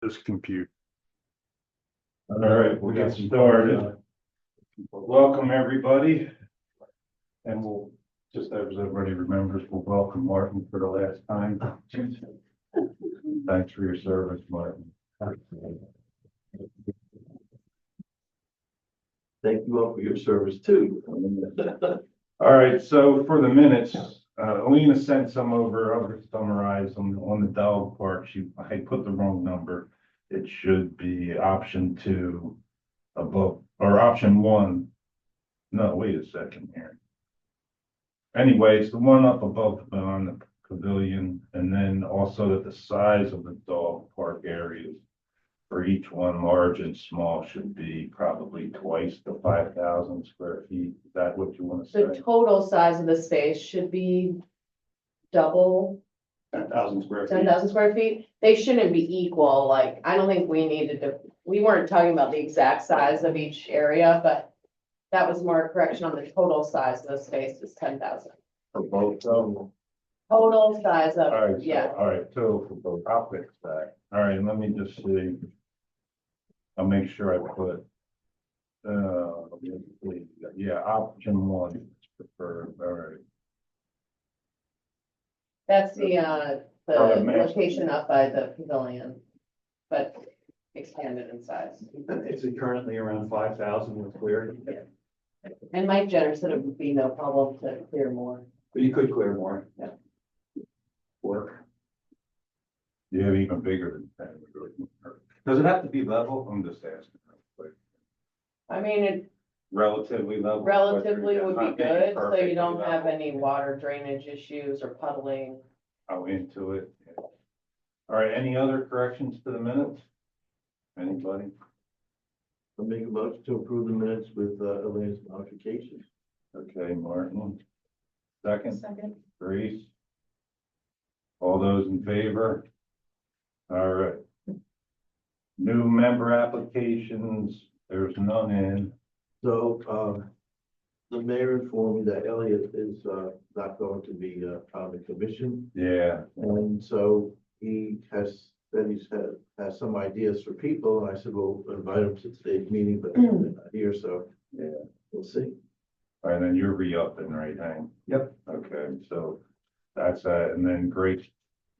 this compute. All right, we'll get started. Welcome, everybody. And we'll, just as everybody remembers, we'll welcome Martin for the last time. Thanks for your service, Martin. Thank you all for your service too. All right, so for the minutes, Alina sent some over, I'll just summarize on the dog park. I put the wrong number. It should be option 2 above, or option 1. No, wait a second here. Anyway, it's the one up above on the pavilion, and then also that the size of the dog park areas for each one, large and small, should be probably twice the 5,000 square feet. Is that what you want to The say? total size of the space should be double 10,000 square feet. 10,000 square feet. They shouldn't be equal, like, I don't think we needed to, we weren't talking about the exact size of each area, but that was more a correction on the total size of the space is 10,000. For both of them? Total size All right, of, so, yeah, all right, total for both. I'll fix that. All right, let me just see. I'll make sure I put, yeah, option 1 is preferred. All right. that's the Oh, the master. location up by the pavilion, but expanded in size. Is it currently around 5,000 with clear? And Mike Jenner said it would be no problem to clear more. But you could clear more. Yeah. Work. Yeah, even bigger than that. Does it have to be level? I'm just asking. I mean, it Relatively level. relatively would be Not being good, so perfectly you don't have level. any water drainage issues or puddling. I'll into it. Yeah. All right, any other corrections to the minutes? Anybody? I'll make a motion to approve the minutes with Elena's modifications. Okay, Martin. Second, Second. Grace. All those in favor? All right. New member applications, there's none in. So, the mayor informed me that Elliot is, not going to be, on the commission. Yeah, And so he has said has some ideas for people. And I said, well, invite him to today's meeting, but they're not here, so yeah. we'll see. All right, then you're re-upping, right, Hank? Yep. Okay, so that's and then Grace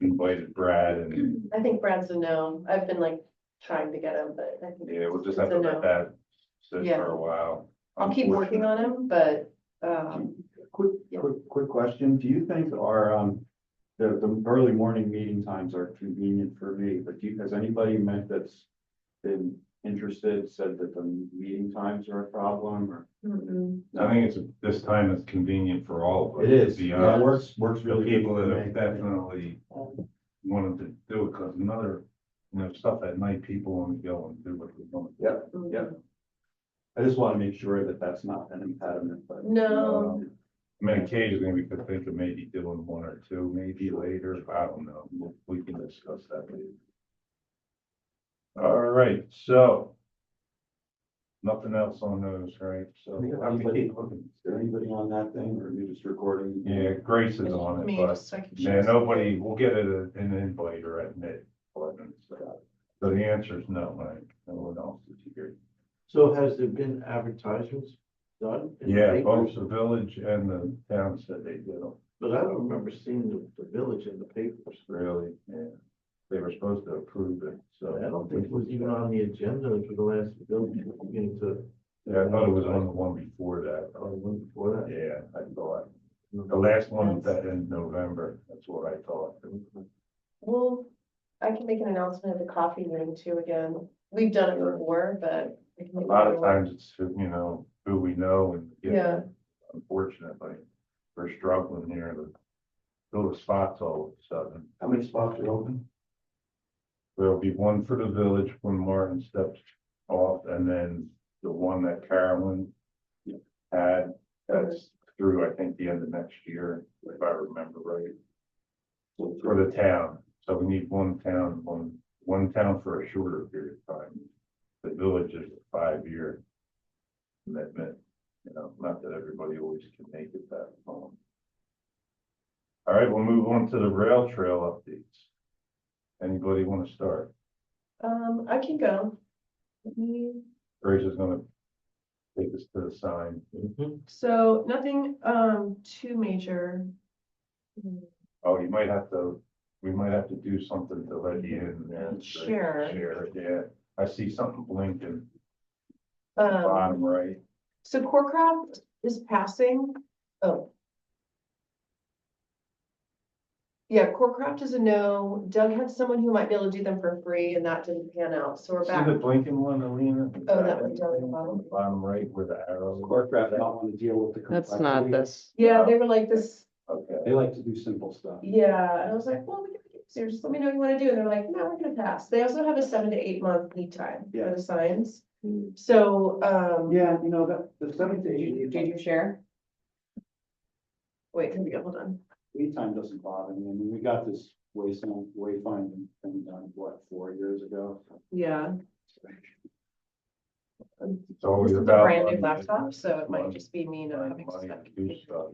invited Brad and, I think Brad's a no. I've been like trying to get him, but I think. yeah, we'll just it's have to a let no. that sit Yeah. for a while. I'll keep working on him, but, Yeah. Quick question. Do you think our, the early morning meeting times are convenient for me, but has anybody met that's been interested, said that the meeting times are a problem or? mm-mm. I think this time it's convenient for all of us. It is, To be yeah, it honest. works The really good people for that have me. definitely wanted to do it, because another, stuff at night, people want to go and do what they want. Yeah, I just want to make sure that that's not an impediment, but. No, I mean, occasionally we could think of maybe doing 1 or 2, maybe later, I don't know, we can discuss that later. All right, so. Nothing else on those, right? So. Anybody, is there anybody on that thing, or are you just recording? Yeah, Grace is on it, me, but, just so I can yeah, share. nobody, we'll get it an invite or at mid. So the answer is no, right? No one else is here. So has there been advertisements done? in the Yeah, papers? both the village and the town said they did them. But I don't remember seeing the village in the papers. Really, yeah. They were supposed to approve it, so. I don't think it was even on the agenda for the last village meeting to. Yeah, I thought it was on the one before that. Oh, the one before that. Yeah, I thought. The last one was that in November, that's what I thought. well, I can make an announcement at the coffee room too again. We've done it before, but. I can A make lot of another one. times it's, who we know and. Yeah. Unfortunately, we're struggling here to fill the spots all of a sudden. How many spots are open? There'll be one for the village when Martin steps off, and then the one that Carolyn had, that's through, I think, the end of next year, if I remember right. For the town, so we need one town for a shorter period of time. The village is a 5-year commitment, not that everybody always can make it that long. All right, we'll move on to the rail trail updates. Anybody want to start? I can go. Let me- Grace is gonna take us to the sign. So nothing, too major. Oh, you might have to, we might have to do something to let you in and. Sure. Share it, yeah. I see something blinking, Um, bottom right. so Corecraft is passing. Oh. Yeah, Corecraft is a no. Doug had someone who might be able to do them for free and that didn't pan out, so we're See back. the blinking one, Alina? Oh, that one down at the bottom. Bottom right where the arrow. Courtcraft don't want to deal with the. That's not complexity. this. Yeah, they were like this, Okay. They like to do simple stuff. yeah, and I was like, well, we can make it easier, just let me know what you wanna do, and they're like, no, we're gonna pass. They also have a 7 to 8 month lead time Yeah. for the signs. So, Yeah, you know, that, the 7 to 8 Did you share? wait, hold on. lead time doesn't bother me. I mean, we got this wayfinding thing done, what, 4 years ago? Yeah, It's always this is a about brand new money. laptop, so it might Money. just be me not having to Money spend. to do stuff.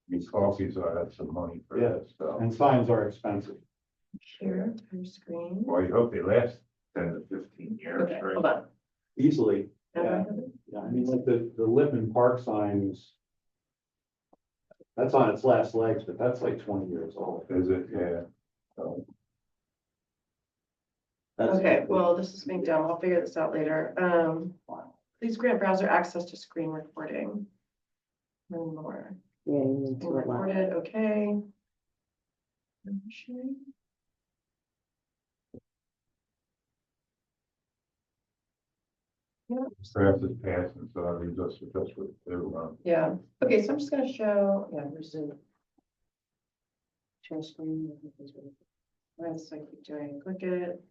These coffees, I had some money for Yeah. that stuff. And signs are expensive. Share your screen. Well, you hope they last 10 to 15 years, Okay, right? hold on. Easily, Have I yeah. have it? Yeah, I mean, like the Lippman Park signs. That's on its last legs, but that's like 20 years old. Is it? Yeah. So, That's- Okay, well, this is being done. I'll figure this out later. Please grant browser access to screen recording. No more. Yeah, you need Being recorded, okay. Sharing. Perhaps it's passing, so I mean, that's what they're on. Yeah, okay, so I'm just gonna show, yeah, resume. Share screen. Right, so I keep doing, click it,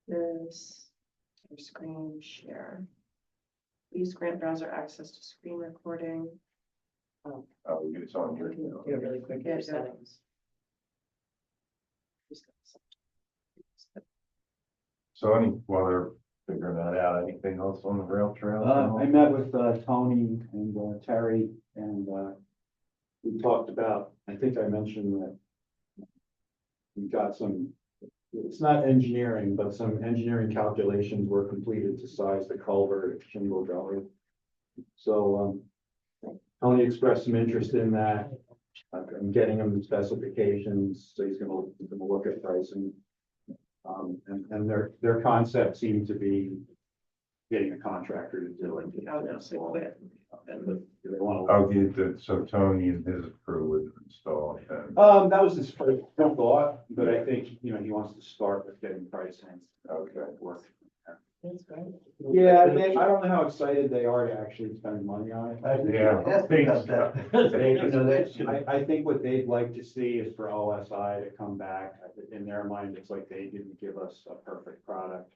this, your screen, share. Please grant browser access to screen recording. Oh, it's on your. Do it really quick. Yeah, Your yeah. settings. So while they're figuring that out, anything else on the rail trail? I met with Tony and Terry and we talked about, I think I mentioned that we got some, it's not engineering, but some engineering calculations were completed to size the culvert at Shingle Gully. So Tony expressed some interest in that. I'm getting him the specifications, so he's gonna look at pricing. And their concept seemed to be getting a contractor to do it. Oh, no, so quit. They want I'll get that, so Tony and his crew would install it then. That was his first thought, but I think, you know, he wants to start with getting pricing. Okay. Work. That's great. Yeah, I don't know how excited they are to actually spend money on it. Yeah. Ask me about that. They, you know, I think what they'd like to see is for OSI to come back. In their mind, it's like they didn't give us a perfect product.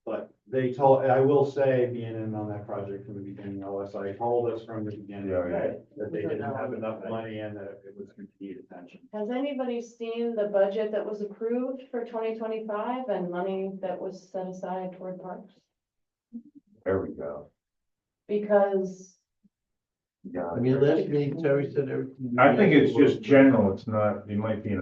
But I will say, being in on that project from the beginning, OSI told us from the beginning Yeah. that they didn't have enough money and that it was going to need attention. Has anybody seen the budget that was approved for 2025 and money that was set aside toward parks? There we go. Because Yeah. I mean, last meeting, Terry said everything. I think it's just general, it's not, it might be.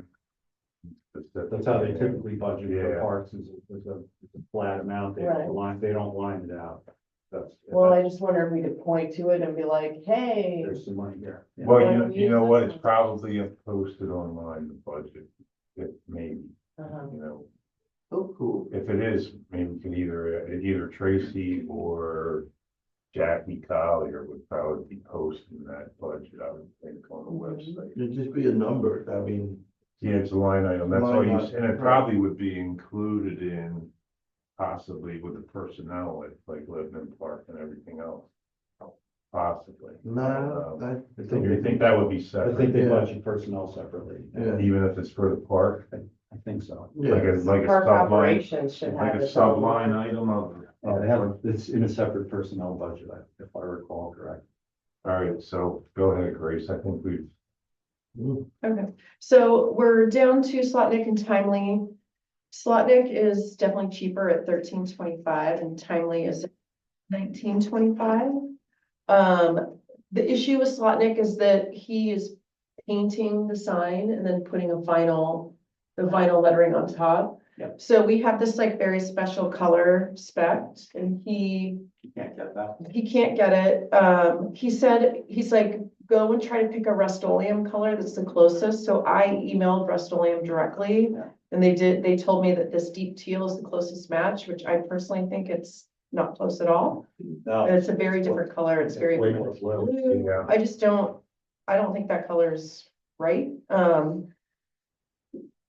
That's how they typically budget for Yeah. parks is a flat amount. They Right. don't line, they don't line it out. That's, well, I just wonder if we could point to it and be like, hey. there's some money here. Yeah. Well, Yeah. you know what, it's probably posted online, the budget, if maybe, Uh-huh. you know. Oh, cool. If it is, maybe we can either Tracy or Jackie Collier would probably be posting that budget, I would think, on the website. It'd just be a number. I mean, Yeah, it's a line item, that's all Line you, item, and it right. probably would be included in possibly with the personnel, like Lebanon Park and everything else. Possibly. no, I So you think that would be I separate, think they Yeah. budget personnel separately. Yeah. even if it's for the park, I think so. like yeah. a Park subline, operations should like have a its own subline item of. They have, it's in a separate personnel budget, if I recall correct. All right, so go ahead, Grace, I think we've, Okay, so we're down to Slotnick and Timely. Slotnick is definitely cheaper at $13.25 and Timely is $19.25. The issue with Slotnick is that he is painting the sign and then putting the vinyl lettering on top. Yep. So we have this like very special color spec and he You can't get that. can't get it. He said, he's like, go and try to pick a Rust-Oleum color that's the closest. So I emailed Rust-Oleum directly. Yeah. And they told me that this deep teal is the closest match, which I personally think it's not close at all. No. It's a very different color. It's very Way more blue. blue. Yeah. I don't think that color's right.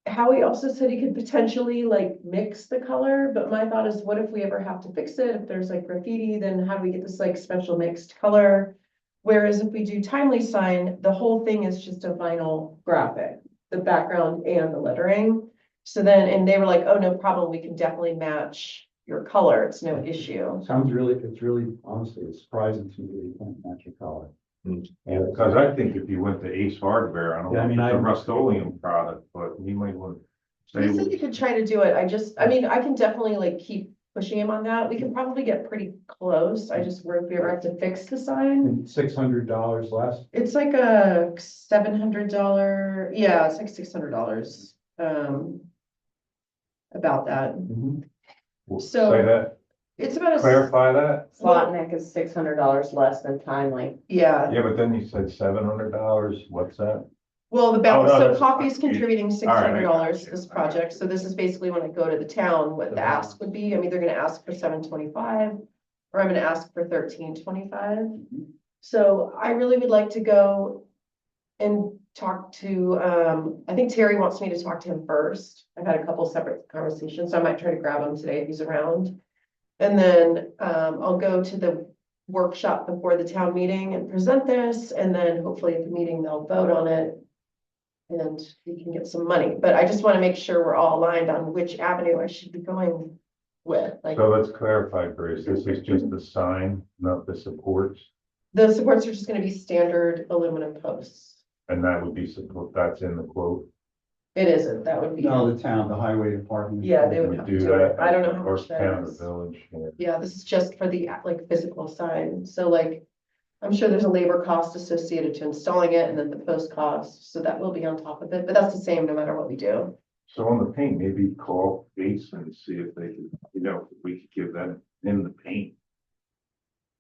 Howie also said he could potentially like mix the color, but my thought is, what if we ever have to fix it? If there's like graffiti, then how do we get this like special mixed color? Whereas if we do Timely sign, the whole thing is just a vinyl graphic, the background and the lettering. So then, and they were like, oh, no problem, we can definitely match your color. It's no issue. It's really, honestly, it's surprising to me that you can't match your color. Yeah, because I think if you went to Ace Hardware, I don't Yeah, I know mean, if it's a I- Rust-Oleum product, but you might want to He say. said he could try to do it. I mean, I can definitely like keep pushing him on that. We can probably get pretty close. I just worry if we ever have to fix the sign. $600 less. It's like a $700, yeah, it's like $600. About that. So- Say that, It's about clarify that? Slotnick is $600 less than Timely. yeah. Yeah, but then you said $700, what's that? Well, the Oh, balance, no, so that's coffee's fine. contributing All $600 right. to this project, so this is basically when I go to the town, what the ask would be, I'm either gonna ask for $725. Or I'm gonna ask for $1325. So I really would like to go and talk to, I think Terry wants me to talk to him first. I've had a couple separate conversations, so I might try to grab him today if he's around. And then, I'll go to the workshop before the town meeting and present this, and then hopefully at the meeting they'll vote on it. And we can get some money, but I just wanna make sure we're all aligned on which avenue I should be going with, like, So let's clarify, Bruce, this is just the sign, not the supports, the supports are just gonna be standard aluminum posts. and that would be support, that's in the quote. It isn't, that would be, No, the highway department. yeah, they would We have to do do that. it, I don't know how Or much that town or is. village, yeah. Yeah, this is just for the like physical sign, so like, I'm sure there's a labor cost associated to installing it and then the post cost, so that will be on top of it, but that's the same no matter what we do. So on the paint, maybe call Bates and see if they could, we could give them in the paint.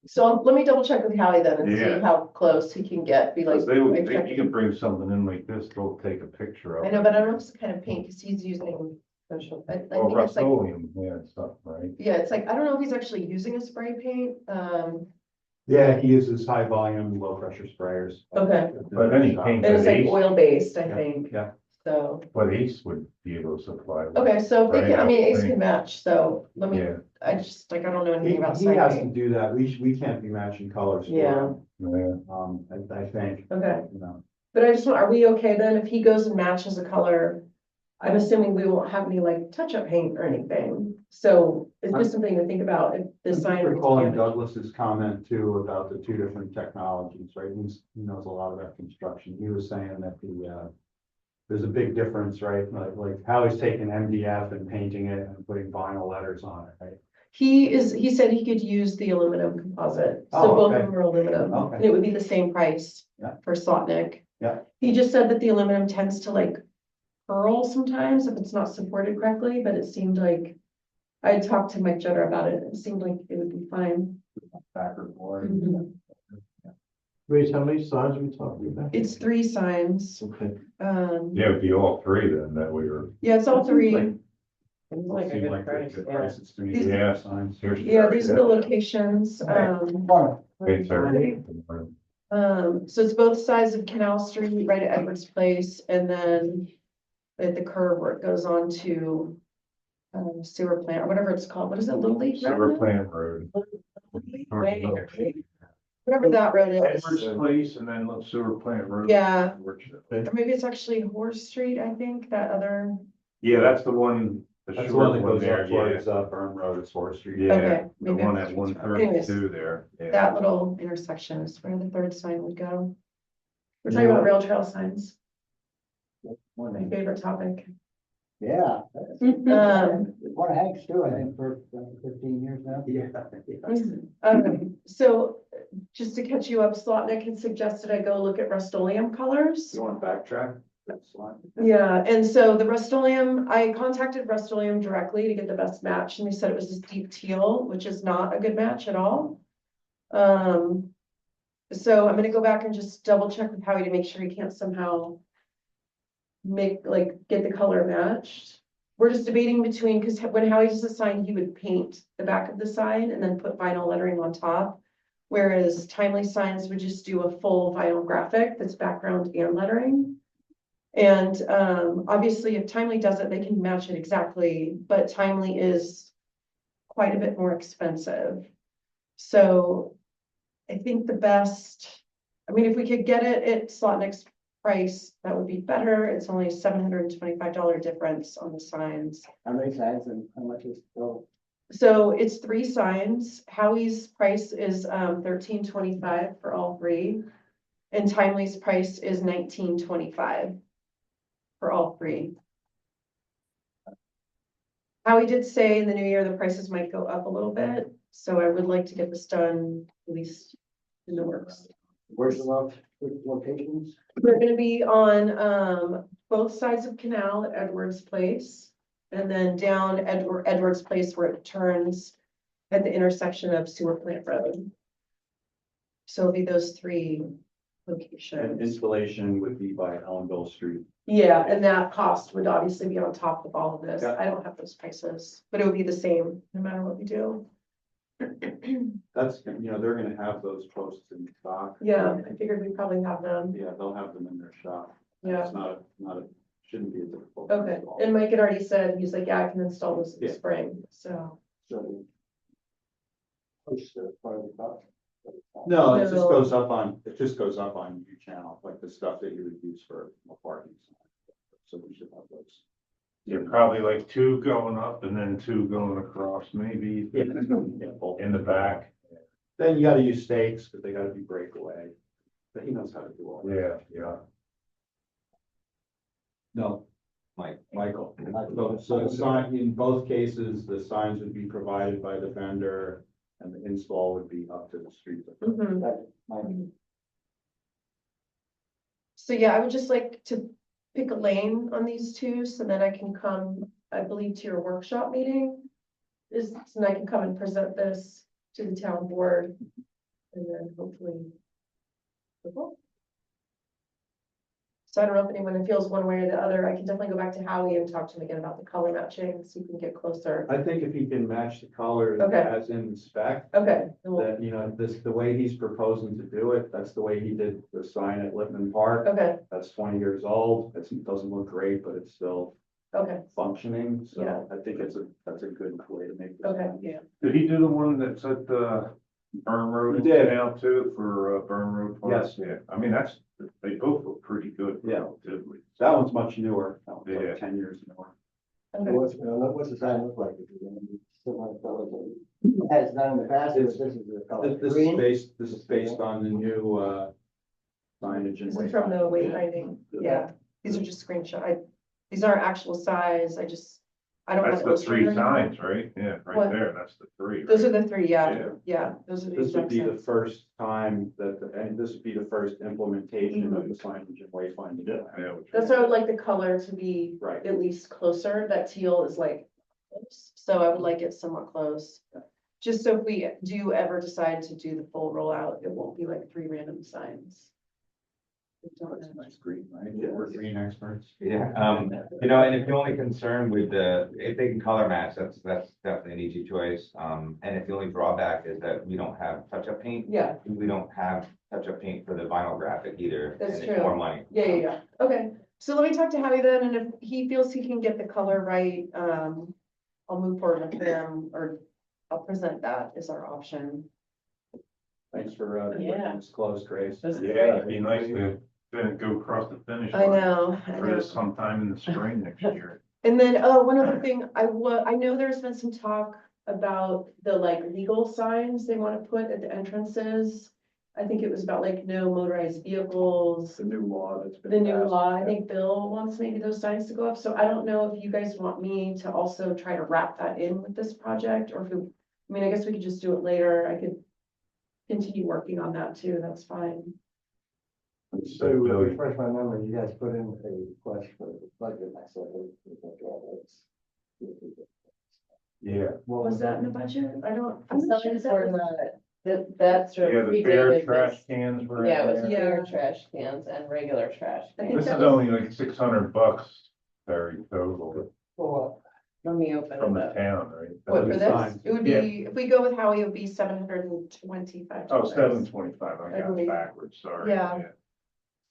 So let me double check with Howie then and see Yeah. how close he can get, be like. Because they would, I checked- you can bring something in like this, they'll take a picture of it. I know, but I don't know if it's the kind of paint, because he's using special, I Or think it's like, Rust-Oleum, yeah, it's not, right? yeah, it's like, I don't know if he's actually using a spray paint, Yeah, he uses high volume, low pressure sprayers. Okay. But any paint and it's like Ace- oil based, I Yeah, think, yeah. so. But Ace would be able to supply. them. Okay, so if they can, I mean, Ace Right. can match, so let me, Yeah, I just, like, I don't know He, anything about he has to signing. do that. We can't be matching colors. for Yeah. him. yeah. I think, Okay, you know, but I just want, are we okay then, if he goes and matches a color? I'm assuming we won't have any like touch-up paint or anything, so it's just something to think about if the sign. I'm gets recalling damaged. Douglas's comment too about the two different technologies, right? He knows a lot about construction. He was saying that there's a big difference, right? Like how he's taking MDF and painting it and putting vinyl letters on it, right? He said he could use the aluminum composite, so Oh, both okay. of them are aluminum, Okay. and it would be the same price. Yeah. For Slotnick. Yeah. He just said that the aluminum tends to like curl sometimes if it's not supported correctly, but it seemed like. I had talked to Mike Jetter about it, it seemed like it would be fine. Backward board. Mhm. Grace, how many signs are we talking about? It's 3 signs, Okay. Yeah, it'd be all three then, that we were, yeah, it's all 3. Seems like a Seemed good like price, good yeah. prices to me. These- Yeah. Signs. Yeah, these are the locations, Wait, sorry. so it's both sides of Canal Street, right at Edwards Place, and then at the curve where it goes on to sewer plant, or whatever it's called, what is it, Little League? Sewer Road? Plant Road. Whatever that road is, Edwards Place and then Sewer Plant Road. yeah, Unfortunately. or maybe it's actually Horse Street, I think, that other, Yeah, that's the one, the That's the one short that one goes there, up yeah. towards Burn Road, it's 4th Street. Yeah, Okay, the maybe one I'm at one Anyways, thirty-two there. yeah. that little intersection is where the 3rd sign would go. We're talking about rail trail signs, one of my favorite topic. Yeah, one of Hank's too, I think, for 15 years now. So just to catch you up, Slotnick had suggested I go look at Rust-Oleum colors. You want to backtrack? That's fine. Yeah, and so the Rust-Oleum, I contacted Rust-Oleum directly to get the best match, and they said it was this deep teal, which is not a good match at all. So I'm gonna go back and just double check with Howie to make sure he can't somehow get the color matched. We're just debating between, because when Howie does the sign, he would paint the back of the sign and then put vinyl lettering on top. Whereas Timely Signs would just do a full vinyl graphic that's background and lettering. And obviously, if Timely does it, they can match it exactly, but Timely is quite a bit more expensive. So I think the best, I mean, if we could get it at Slotnick's price, that would be better. It's only a $725 difference on the signs. How many signs and how much is still? So it's 3 signs. Howie's price is $13.25 for all 3. And Timely's price is $19.25 for all 3. Howie did say in the new year, the prices might go up a little bit, so I would like to get this done at least in the works. Where's the locations? They're gonna be on both sides of Canal at Edwards Place. And then down Edwards Place where it turns at the intersection of Sewer Plant Road. So it'll be those 3 And locations. installation would be by Ellenville Street. Yeah, and that cost would obviously be on top of all of this. Yeah. I don't have those prices, but it would be the same no matter what we do. That's, they're gonna have those posts in stock. Yeah, I figured we'd probably have them. Yeah, they'll have them in their shop. Yeah, It's shouldn't be a difficult. okay. install. And Mike had already said, he's like, yeah, I can install this in the Yeah. spring, so. So. Push the part of the top. No, it just No. goes up on your channel, like the stuff that you would use for a parking. So we should have those. Yeah, probably like 2 going up and then 2 going across, maybe Yeah. in the back. Then you gotta use stakes, but they gotta be breakaway. But he knows how to do all that. Yeah. No, Michael. So the sign, in both cases, the signs would be provided by the vendor and the install would be up to the street. Mhm. That's my- So yeah, I would just like to pick a lane on these 2, so then I can come, I believe, to your workshop meeting. So I can come and present this to the town board. And then hopefully. So I don't know if anyone feels one way or the other. I can definitely go back to Howie and talk to him again about the color matching, so you can get closer. I think if he can match the colors Okay. as in the spec, Okay. then we'll- that, the way he's proposing to do it, that's the way he did the sign at Lippman Park. Okay, That's 20 years old. It doesn't look great, but it's still okay, functioning. So Yeah. I think that's a good way to make this. okay, happen. yeah. Did he do the one that's at the Burn Road? He did. Now too for Burn Road Park? Yes. Yeah, I mean, they both look pretty good. Yeah. Relatively. That one's much newer. That one's Yeah. like 10 years newer. Okay. What's the sign look like? Is it gonna be similar colors that it has done in the past, or this is the color? This Green? this is based on the new, signage and. This is from the wayfinding, yeah. These are just screenshot. These aren't actual size. I don't. That's have the 3 illustrator anymore. signs, right? Yeah, What? right there, that's the 3. Those right? are the 3, yeah, Yeah. yeah, those are the This would exact be the same. first time and this would be the first implementation of the signage and wayfinding. Yeah, which That's why I would like the color to be Right. at least closer. That teal is like close, so I would like it somewhat close. Just so if we do ever decide to do the full rollout, it won't be like 3 random signs. We don't That's have- nice green, right? We're green experts. Yeah, and if the only concern with if they can color match, that's definitely an easy choice. And if the only drawback is that we don't have touch-up paint, Yeah, we don't have touch-up paint for the vinyl graphic either. That's and true. it's more money. yeah, okay. So let me talk to Howie then, and if he feels he can get the color right, I'll move forward with him, or I'll present that as our option. Thanks for, Yeah. getting this closed, Grace. That's Yeah, it'd be nice to go across the finish I line know. for this sometime in the spring next year. And then, one other thing, I know there's been some talk about the legal signs they want to put at the entrances. I think it was about no motorized vehicles, The new law that's been. the new passed. law. I think Bill wants maybe those signs to go up. So I don't know if you guys want me to also try to wrap that in with this project, or I guess we could just do it later. I could continue working on that too. That's fine. So to refresh my memory, you guys put in a request for the budget, I said, Yeah, What was that in the budget? I don't. I'm Some not sure signs that were was- not, that's. yeah, the we fair did trash this. cans were. Yeah, it in was there. fair Yeah. trash cans and regular trash I think This cans. is only like $600, very total Let me open from it the up. town, right? What, for this? Signs. It would be, if we go with Howie, it would be $725. Oh, 725, I I got believe. backwards, sorry. Yeah.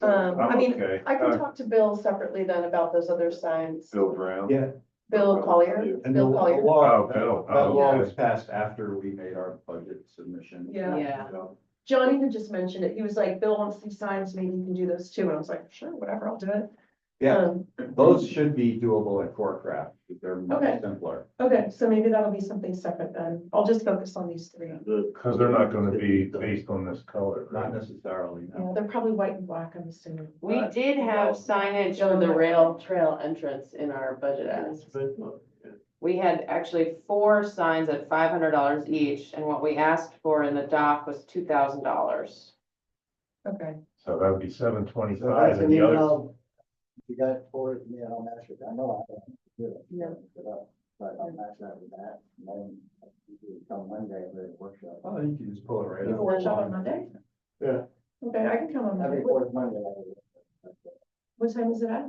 I I'm mean, okay. I can talk to Bill separately then about those other signs. Bill Brown. Yeah. Bill Collier, And Bill the Collier. Oh, Bill. That Oh, law okay. was passed after we made our budget submission. Yeah. Yeah. So, Johnny had just mentioned it. He was like, Bill wants these signs, maybe you can do those too. And I was like, sure, whatever, I'll do it. Yeah, Um, those should be doable at Corecraft. They're Okay. much simpler. Okay, so maybe that'll be something separate then. I'll just focus on these three. Because they're not gonna be based on this color. right? Not necessarily, no. Yeah, they're probably white and black, I'm assuming. We But- did have signage for the rail trail entrance in our budget ask. We had actually 4 signs at $500 each, and what we asked for in the dock was $2,000. Okay, So that would be So 725 that's and an the other. email. You got for it, yeah, I'll match it. I know I don't do it. Yeah. But I'll match that with that. And then you come Monday, the workshop. Oh, you can just pull it right you have a workshop on Monday? Yeah. Okay, I can come on Monday. Every fourth Monday. What time is it at?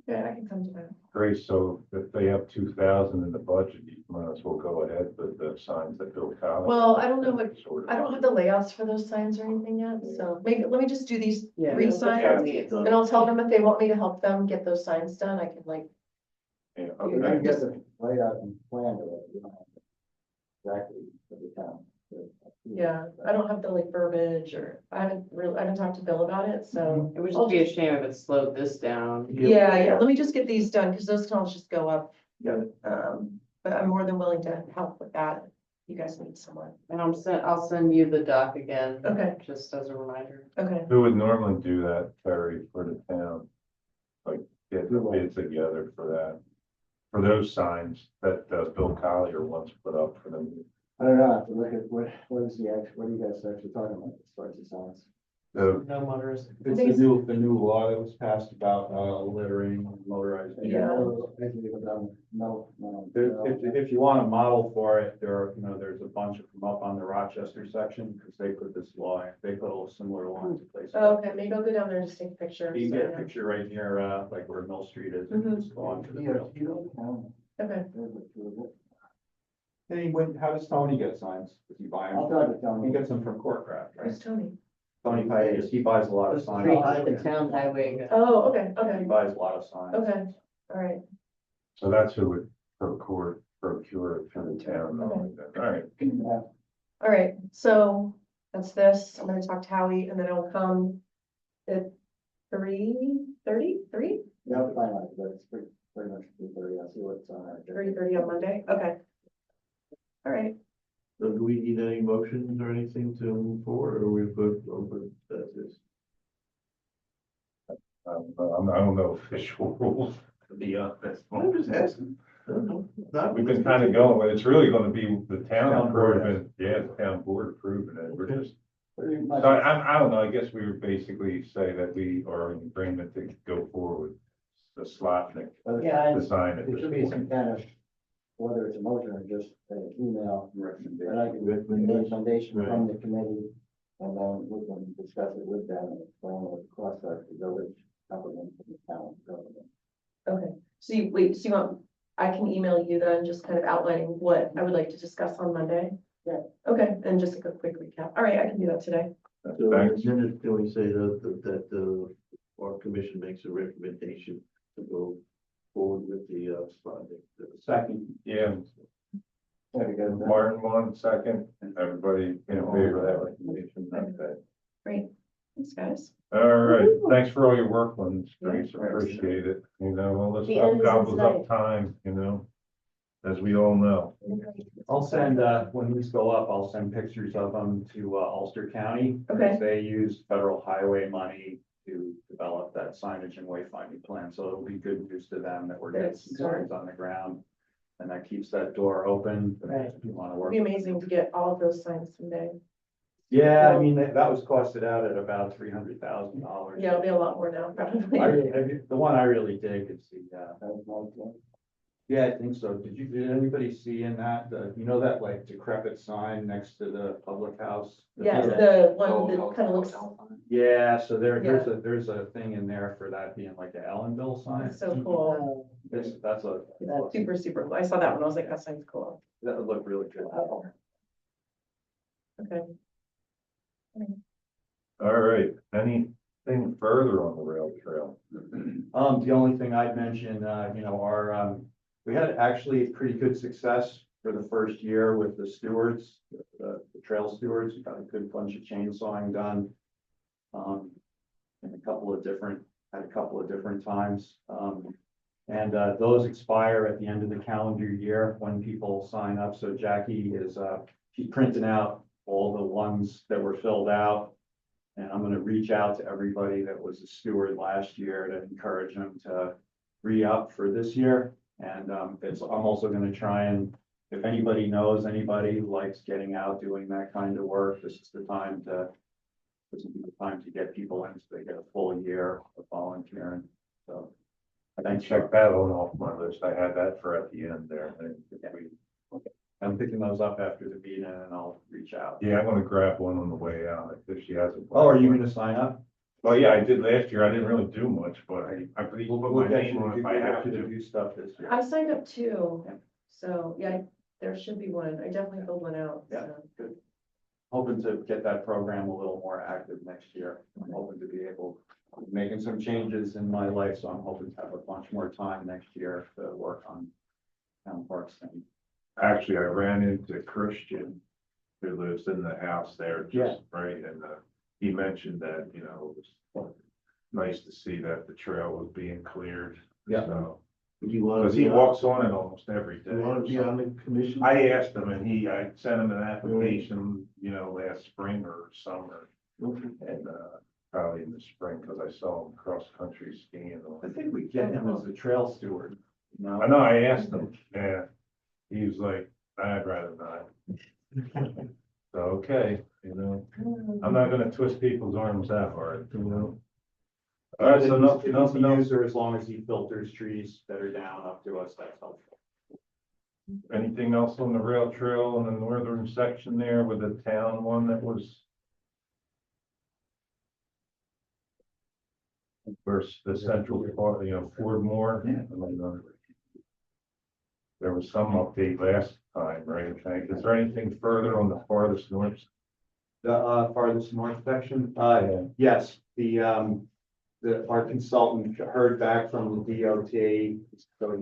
Okay, I can come to that. Great, so if they have 2,000 in the budget, you might as well go ahead with the signs that Bill Collins. Well, I don't know what, Sort of. I don't have the layouts for those signs or anything yet, so maybe, let me just do these Yeah. 3 Yeah. signs. And I'll tell them if they want me to help them get those signs done, I can like, Yeah, You okay. can get the layout and plan to it. You don't have to exactly for the town. yeah, I don't have the like verbiage or, I haven't talked to Bill about it, so. It would just be a shame if it slowed this down. Yeah, let me just get these done, because those can all just go up. Yeah. But I'm more than willing to help with that. You guys need someone. And I'll send you the doc again. Okay. Just as a reminder. Okay, Who would normally do that, Terry, for the town? Like, get the bids together for that, for those signs that Bill Collier once put up for them. I don't know, I have to look at what is the actual, what are you guys actually talking about as far as the signs? So, No motorized. It's the new law that was passed about littering, motorized. Yeah. No. If you want a model for it, there's a bunch of them up on the Rochester section, because they put this law, they put a similar law into place. okay, maybe I'll go down there and just take pictures. You can get a picture right near, like where Mill Street is, and just go on to the rail. Okay, Hey, how does Tony get signs? Does he buy I'll them? try to tell He him. gets them from Corecraft, right? who's Tony? Tony Paez, he buys a lot of signs. The town highway. Oh, okay, He okay, buys a lot of signs. okay, all right. so that's who would procure it for the town. normally then. All right, Yeah, All right, so that's this. I'm gonna talk to Howie and then I'll come at 3:30, 3? yeah, I'll find out, but it's pretty much 3:30. I'll see what's on our. 3:30 on Monday, okay. All right, So do we need any motions or anything to move forward, or we put over that is? I don't know official rules, to be honest. I'm just asking. I don't know. Not- We've been kind of going, but it's really gonna be the town Town board. approving, yeah, the town board approving it, we're Okay. just. Pretty So much. I don't know, I guess we would basically say that we are in agreement to go forward, the Slotnick Yeah. design at It this should be some point. kind of, whether it's a motion or just an email, and I can get Recommendation. recommendation from the committee. And then we can discuss it with them and explain what the costs are to village government and the town government. okay. So you, wait, so you want, I can email you then, just kind of outlining what I would like to discuss on Monday? Yeah. Okay, and just a quick recap. All right, I can do that today. So in Thanks. a minute, can we say that our commission makes a recommendation to go forward with the funding? Second, Yeah, Very good. Martin, 1 second, everybody in favor of that recommendation, okay. Great, thanks, guys. All right, thanks for all your work on this, Grace, Yeah. appreciate it, all this The stuff end is in gobbles up sight. time, as we all know. I'll send, when these go up, I'll send pictures of them to Ulster County. Okay. Because they use federal highway money to develop that signage and wayfinding plan, so it'll be good news to them that we're getting some That's signs on the ground. And that keeps that door open. Right. If you wanna It'd work. be amazing to get all of those signs someday. Yeah, I mean, that was costed out at about $300,000. Yeah, it'll be a lot more now, probably. The one I really dig is the, That's nice, yeah. yeah, I think so. Did anybody see in that, you know, that like decrepit sign next to the public house? Yeah, the one Oh, that kind of looks Yeah, so there's a thing in there for that being like a Ellenville sign. so cool. That's a, Super, super cool. I saw that one. I was like, that sounds cool. that would look really good. Okay. All right, anything further on the rail trail? The only thing I'd mention, you know, we had actually pretty good success for the first year with the stewards, the trail stewards, got a good bunch of chainsawing done. In a couple of different times. And those expire at the end of the calendar year when people sign up. So Jackie she's printing out all the ones that were filled out. And I'm gonna reach out to everybody that was a steward last year to encourage them to re-up for this year. And I'm also gonna try and, if anybody knows anybody who likes getting out doing that kind of work, this is the time to get people in, so they get a full year of volunteering, so. Thanks, Check that one off my list. I had that for at the end there. I'm picking those up after the meeting and I'll reach out. Yeah, I'm gonna grab one on the way out if she hasn't. Oh, are you gonna sign up? Well, yeah, I did last year. I didn't really do much, but I believe put We'll my get name you on to if I have to. do stuff this year. I signed up too. Yeah. So, yeah, there should be one. I definitely filled one out. Yeah. So. Good. Hoping to get that program a little more active next year. I'm hoping to be making some changes in my life, so I'm hoping to have a bunch more time next year to work on town parks things. Actually, I ran into Christian, who lives in the house there, Yeah. just right, and he mentioned that, you know, it was nice to see that the trail was being cleared. Yeah. So, Do you want because to he be walks on it almost every day. You want to be on the commission? I asked him and I sent him an application, you know, last spring or summer, Okay. and, probably in the spring, because I saw him cross-country skiing. I think we get him as a trail steward, you know? I know, I asked him, yeah, he was like, I'd rather not. So, okay, you know, I'm not gonna twist people's arms that hard, you know? All right, so nothing else. User, as long as he filters trees that are down up to us, that's helpful. Anything else on the rail trail in the northern section there with the town one that was? Versus the central part, you know, Ford Moore. Yeah. There was some update last time, right? I think. Is there anything further on the farthest north? The farthest north section, yes, our consultant heard back from the DOT, so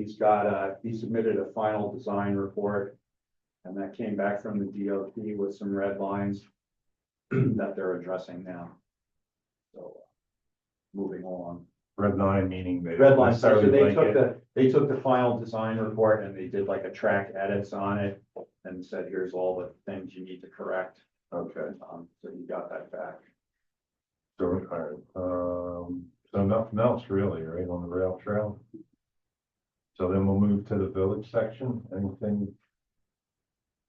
he submitted a final design report. And that came back from the DOT with some red lines that they're addressing now. So, moving on. Red line meaning they. Red lines, so necessarily they like it. they took the final design report and they did like a track edits on it. And said, here's all the things you need to correct. Okay, So you got that back. so, all right, so nothing else really, right, on the rail trail? So then we'll move to the village section. Anything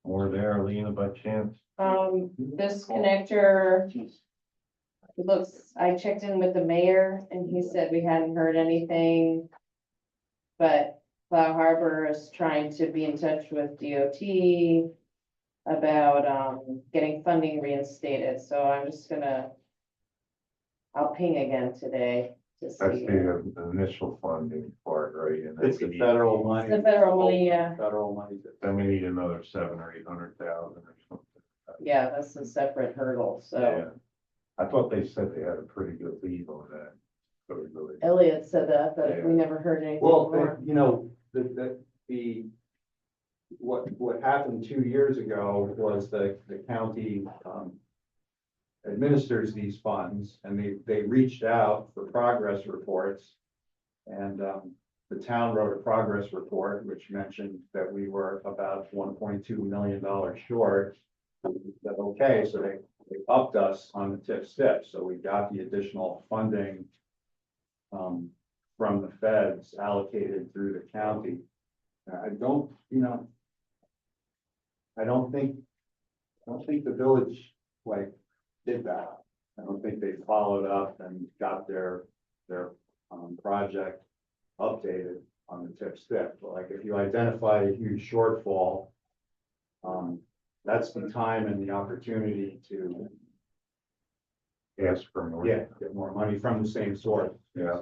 more there, Alina, by chance? This connector, it looks, I checked in with the mayor and he said we hadn't heard anything. But Cloud Harbor is trying to be in touch with DOT about, getting funding reinstated, so I'm just gonna, I'll ping again today to That's see. the initial funding part, right? And then It's we the need- federal money. The federal money, yeah. Federal money. Then we need another 700,000 or 800,000 or something. Yeah, that's a separate hurdle, so Yeah. I thought they said they had a pretty good lead on that. So we really, Elliot said that, but we Yeah. never heard anything Well, more. you know, what happened 2 years ago was the county, administers these funds and they reached out for progress reports. And, the town wrote a progress report, which mentioned that we were about $1.2 million short. That, okay, so they upped us on the tip step, so we got the additional funding from the feds allocated through the county. I don't, you know, I don't think the village like did that. I don't think they followed up and got their project updated on the tip stick. But like, if you identify a huge shortfall, that's the time and the opportunity to, Ask for more. get more money from the same source. Yeah.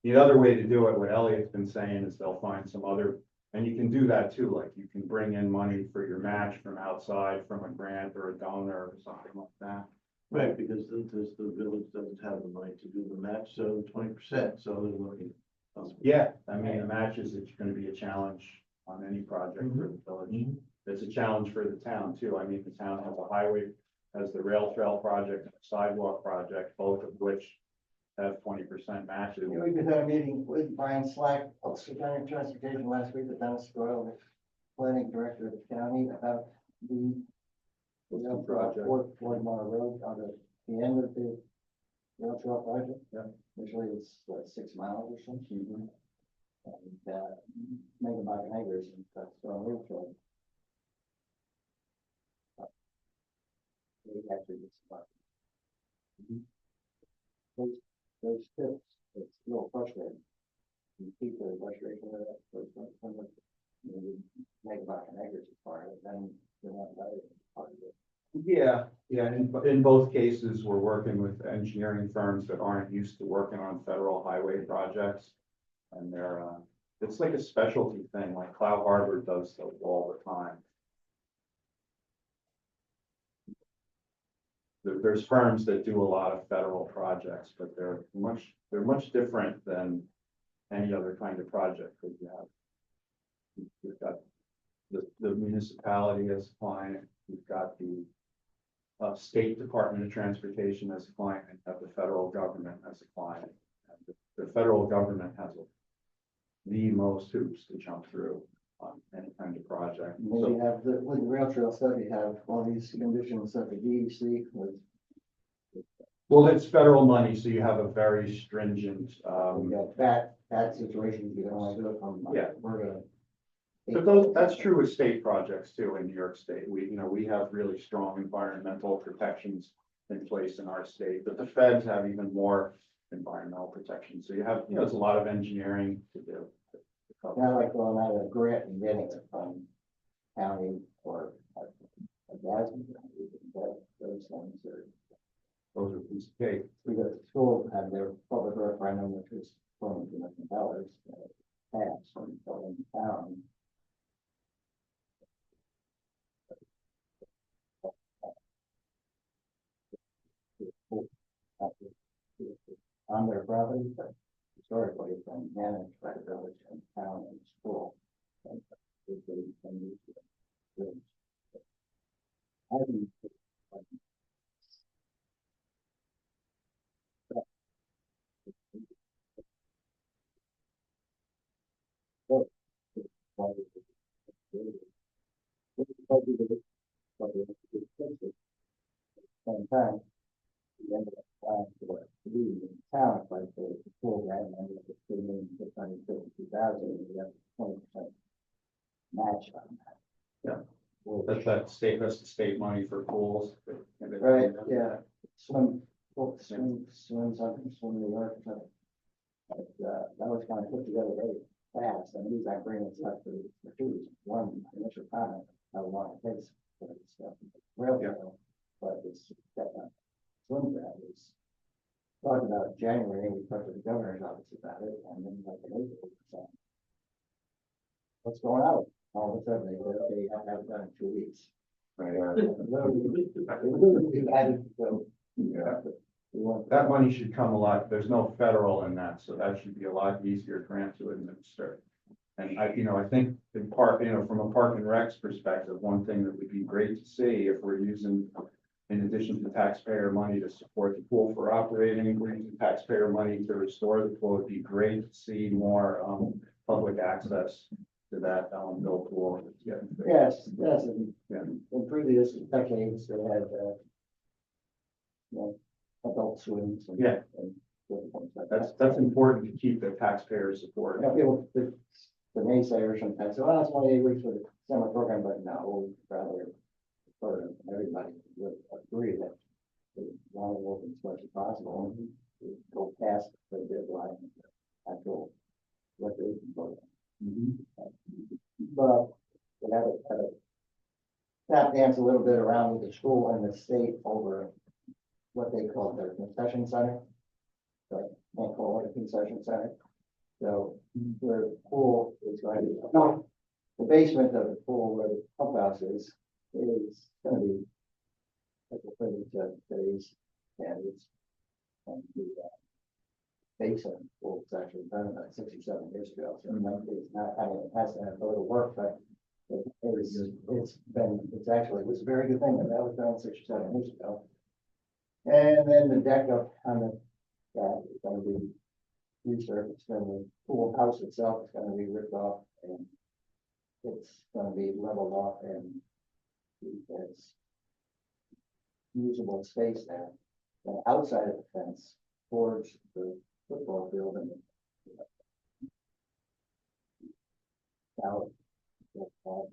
The other way to do it, what Elliot's been saying, is they'll find some other, and you can do that too, like you can bring in money for your match from outside, from a grant or a donor or something like that. Right, because the village doesn't have the money to do the match, so 20%, so they're looking. Yeah, I mean, the match is, it's gonna be a challenge on any project for the village. It's a challenge for the town too. I mean, the town has a highway, has the rail trail project, and a sidewalk project, both of which have 20% matches. We just had a meeting with Brian Slack, Secretary of Transportation last week with Dennis Doyle, the planning director of the county, about the rail trail Project. Ford Moore Road on the end of the rail trail project. Yeah. Usually it's what, 6 miles or something. Mhm. And, Megabuck Neighbors and that's on rail trail. We actually get some. Those tips, it's a little frustrating. You keep the frustration of that, those some Megabuck Neighbors is part of it, then you're not valued as part of it. Yeah, in both cases, we're working with engineering firms that aren't used to working on federal highway projects. And they're, it's like a specialty thing, like Cloud Harbor does those all the time. There's firms that do a lot of federal projects, but they're much different than any other kind of project that you have. You've got the municipality as a client, you've got the State Department of Transportation as a client, and have the federal government as a client. And the federal government has the most hoops to jump through on any kind of project. And then you have the, with the rail trail stuff, you have all these conditions that the DEC was, Well, it's federal money, so you have a very stringent, you got that situation, you don't want to do it from. Yeah. We're gonna. but that's true with state projects too in New York State. We have really strong environmental protections in place in our state, but the feds have even more environmental protection. So you have, there's a lot of engineering to do. Not like going out of a grant and getting it from county or a gas, those things are. Those are piece of cake. We got the school had their public referendum, which was $2 million, passed from the town. On their property, but historically it's been managed by the village and town and school. And I think same time, the end of the plan for the in town, like the full grant, and the 3,652,000, we have 20% match on that. Yeah. Well, That's the state money for pools. right, yeah, swim New York, but, that was kind of put together very fast, and these agreements have to, two, one, initial comment, how long it takes for this stuff. Rail trail, but it's, swim grant is, talked about in January, we talked to the governor's office about it, and then like an 8%. What's going on? All of a sudden, they said, okay, you have to have it done in 2 weeks. That money should come a lot, there's no federal in that, so that should be a lot easier grant to administer. And I think in part, from a Park and Rec's perspective, one thing that would be great to see if we're using, in addition to taxpayer money to support the pool for operating, we're using taxpayer money to restore the pool, it'd be great to see more, public access to that, mill pool. Yes, Yeah. in previous decades, they had, adult swims. And, Yeah. and different things like That's important to keep the taxpayer support. People, the naysayers sometimes say, well, it's only 8 weeks for the summer program, but no, rather, for everybody would agree that the possible, to go past the deadline, actual recreation program. But we had a tap dance a little bit around with the school and the state over what they call their concession center. But can't call it a concession center. So the pool is going to be, no, the basement of the pool where the pump house is gonna be like a 37 days, and it's and the basement pool was actually done about 67 years ago, so it's not, I mean, it has to have a little work, but it's actually, it was a very good thing, that was done 67 years ago. And then the deck up on that is gonna be resurfaced, and the pool house itself is gonna be ripped off, and it's gonna be leveled off, and it's usable space there. And outside of the fence, towards the football field and out,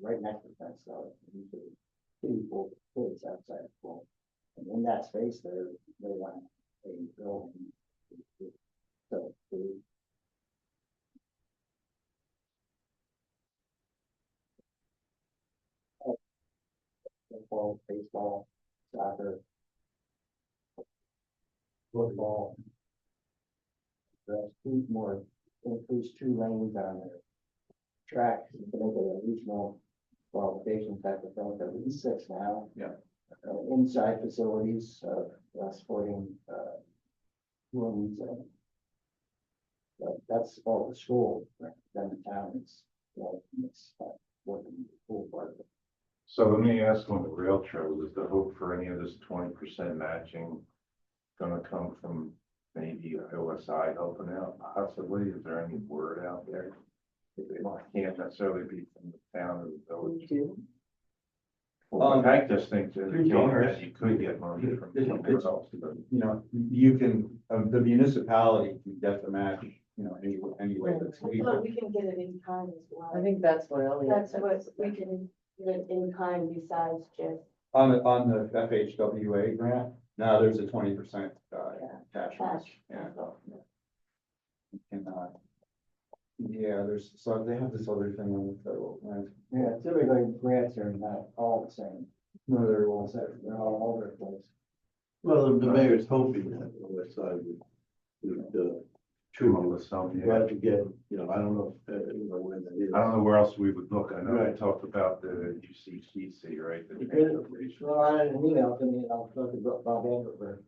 right next to the fence, so usually people, kids outside the pool. And in that space there, they want a building. So the football, baseball, soccer, football. There's increase 2 lanes on their track, to make it a regional qualification type of thing, at least 6 now. Yeah. Inside facilities, sporting, rooms, that's all the school, then the town is, it's, working the pool part of it. So let me ask on the rail trail, is the hope for any of this 20% matching gonna come from maybe OSI helping out possibly? Is there any word out there? It can't necessarily be from the town or the village. Well, I just think that Through donors. you could get money from somewhere else. But You know, you can, the municipality can get the match, you know, any way that's But legal. we can get it in kind as well. I think that's what Elliot That's said. what we can get it in kind besides just On the FHWA grant, now there's a 20% cash cash. match, yeah. And, yeah, so they have this other thing on the federal land. Yeah, typically grants are not all the same, No, they're all so they're all over the place. Well, the mayor's hoping that the west side would, True, with some, try to get, I don't know, when that is. I don't know where else we would look. I know we Right. talked about the UCCC, right? The You could, transportation. well, I had an email to me, and I'll talk to Bob Anderberg.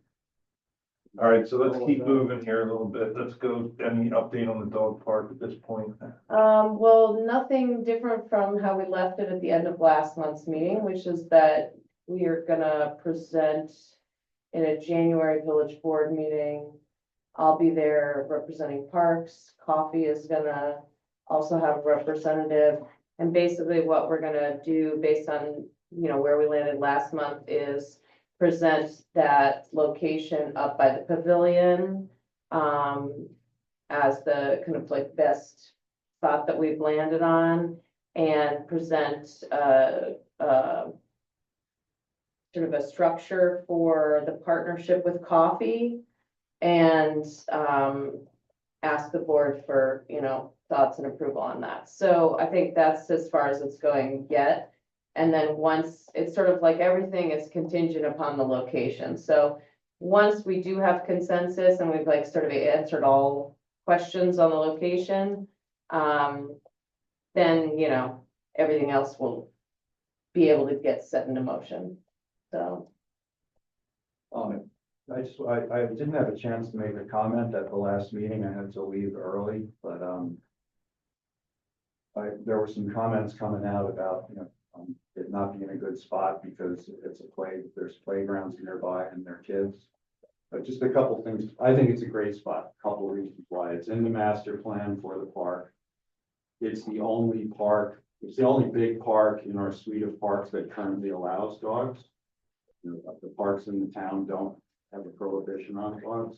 All right, so let's keep moving here a little bit. Let's go, any update on the dog park at this point? Well, nothing different from how we left it at the end of last month's meeting, which is that we are gonna present in a January village board meeting. I'll be there representing parks. Coffee is gonna also have a representative. And basically what we're gonna do based on, where we landed last month is present that location up by the pavilion as the kind of like best spot that we've landed on, and present sort of a structure for the partnership with coffee, and ask the board for, thoughts and approval on that. So I think that's as far as it's going yet. And then once, it's sort of like everything is contingent upon the location. So once we do have consensus and we've like sort of answered all questions on the location, then, everything else will be able to get set into motion. So. I didn't have a chance to make a comment at the last meeting. I had to leave early, but, there were some comments coming out about, it not being a good spot because there's playgrounds nearby and their kids. But just a couple things. I think it's a great spot. A couple of reasons why. It's in the master plan for the park. It's the only big park in our suite of parks that currently allows dogs. The parks in the town don't have a prohibition on dogs.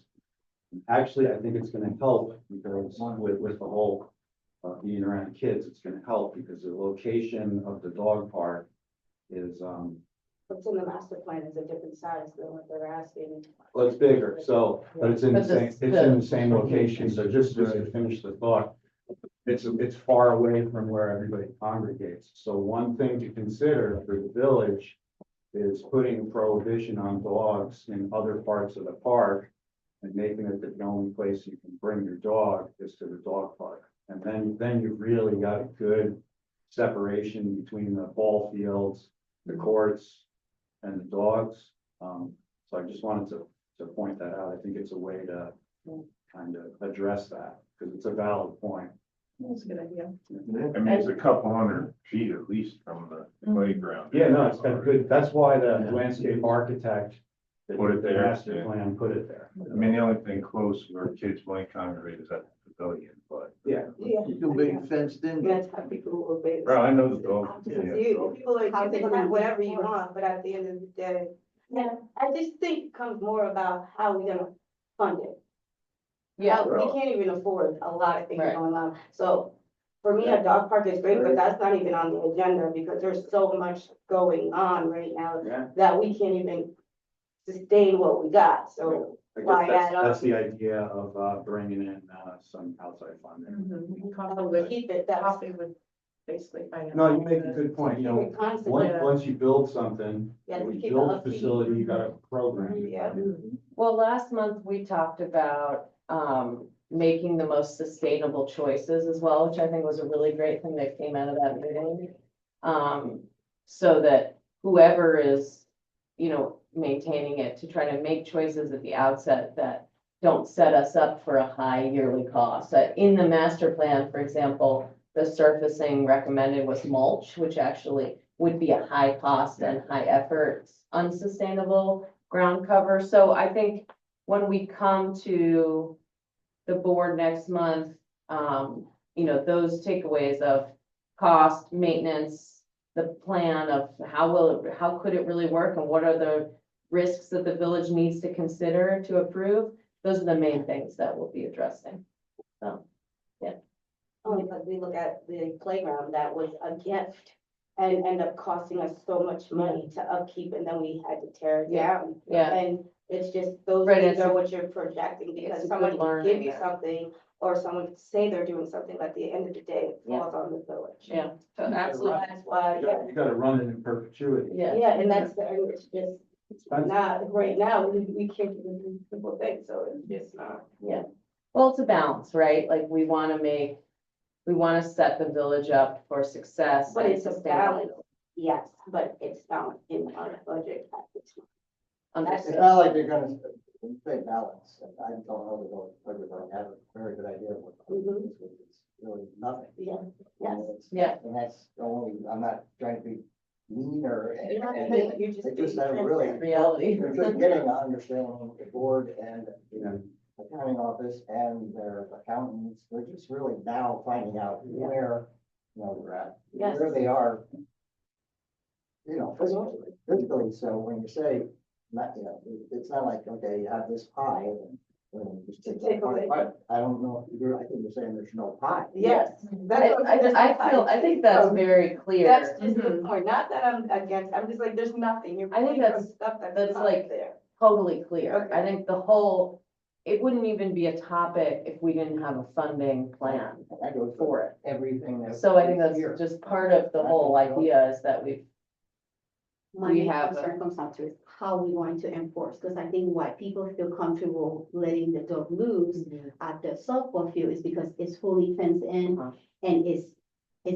Actually, I think it's gonna help because with the whole being around kids, it's gonna help because the location of the dog park is what's in the master plan is a different size than what they're asking. Well, it's bigger, so, but it's in the But same, it's in the same location, so just to finish the thought. It's far away from where everybody congregates, so one thing to consider for the village is putting a prohibition on dogs in other parts of the park. And making it that the only place you can bring your dog is to the dog park, and then you've really got a good separation between the ball fields, the courts, and the dogs. So I just wanted to point that out. I think it's a way to kind of address that, because it's a valid point. That's a good idea. I mean, it's a couple hundred feet at least from the playground. Yeah, no, it's got good, that's why the landscape architect that Put it did the there, master yeah. plan put it there. I mean, the only thing close where kids might congregate is at the pavilion, but. Yeah, You can be fenced in. That's how people will be. Well, I know the dog. People like, you can have whatever you want, but at the end of the day, yeah, I just think it comes more about how we're gonna fund it. Yeah, We can't even afford a lot of things Right. going on, so for me, a dog park is great, but that's not even on the agenda because there's so much going on right now yeah. that we can't even sustain what we got, so. I guess Why that's, add up? that's the idea of bringing in, some outside funding. Coffee We would, keep it, that's. coffee would basically finance. No, you make a good point, you know, Keep it constant. once you build something, Yeah, when we you keep build it a upkeep. facility, you gotta program. it. Yeah. well, last month we talked about, making the most sustainable choices as well, which I think was a really great thing that came out of that meeting. So that whoever is, maintaining it, to try to make choices at the outset that don't set us up for a high yearly cost. In the master plan, for example, the surfacing recommended was mulch, which actually would be a high cost and high effort, unsustainable ground cover. So I think when we come to the board next month, those takeaways of cost, maintenance, the plan of how could it really work and what are the risks that the village needs to consider to approve, those are the main things that we'll be addressing. So, Only because we look at the playground, that was a gift and ended up costing us so much money to upkeep and then we had to tear it Yeah. down. yeah, And it's just, those Right, things it's are a- what you're projecting it's because a someone good can learning give you there. something or someone could say they're doing something, but at the end of the day, it Yeah. falls on the village. yeah, So absolutely, that's why, You gotta run it in perpetuity. yeah. yeah, and and it's just Expensive. not, right now, we can't even do simple things, so it's just not. Well, it's a balance, right? Like we want to set the village up for success. But and it's a sustainability. balance, yes, but it's not in our budget at this time. It's Understood. not like they're gonna, when you say balance, and I don't know the village budget, but I have a very good idea of what Mhm. it's really nothing. Yeah, And yes. it's- Yeah. And that's only, I'm not trying to be mean or. You're not and- being- you're just They just being have really, Reality. they're just getting an understanding of the board and Yeah. the accounting office and their accountants. They're just really now finding out where, they're at, Yes. where they are. Physically, so when you say, not, it's not like, okay, you have this pie and. Just take that part apart. I don't know, I think you're saying there's no pie. Yes. That's what I'm saying. I think that's very clear. That's just the point, not that I'm against, I'm just like, there's nothing, you're I think paying that's- for stuff that's that's not like- there. Totally clear. Okay. I think it wouldn't even be a topic if we didn't have a funding plan That goes for it. everything that. So I think that's here. just part of the whole idea is that My We main have concern comes down to is how we going to enforce, because I think why people feel comfortable letting the dog loose at the softball field is because it's fully fenced in Uh-huh. and it's